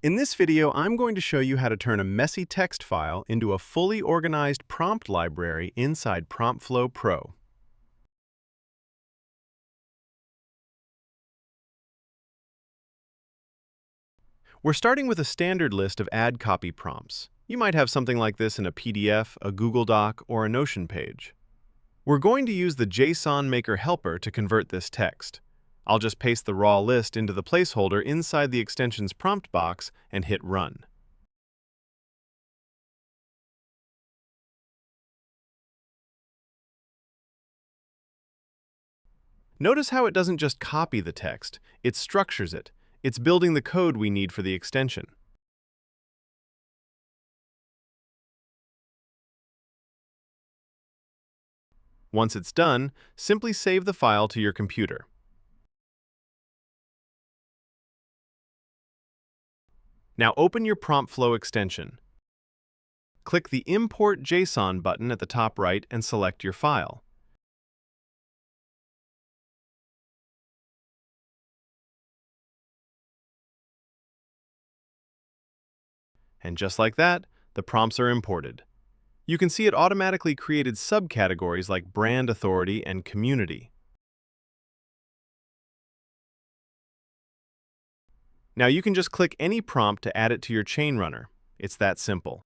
In this video, I'm going to show you how to turn a messy text file into a fully organized prompt library inside PromptFlow Pro. We're starting with a standard list of ad copy prompts. You might have something like this in a PDF, a Google Doc, or a Notion page. We're going to use the JSON Maker helper to convert this text. I'll just paste the raw list into the placeholder inside the extension's prompt box and hit Run. Notice how it doesn't just copy the text, it structures it. It's building the code we need for the extension. Once it's done, simply save the file to your computer. Now open your PromptFlow extension. Click the Import JSON button at the top right and select your file. And just like that, the prompts are imported. You can see it automatically created subcategories like brand authority and community. Now you can just click any prompt to add it to your chain runner. It's that simple.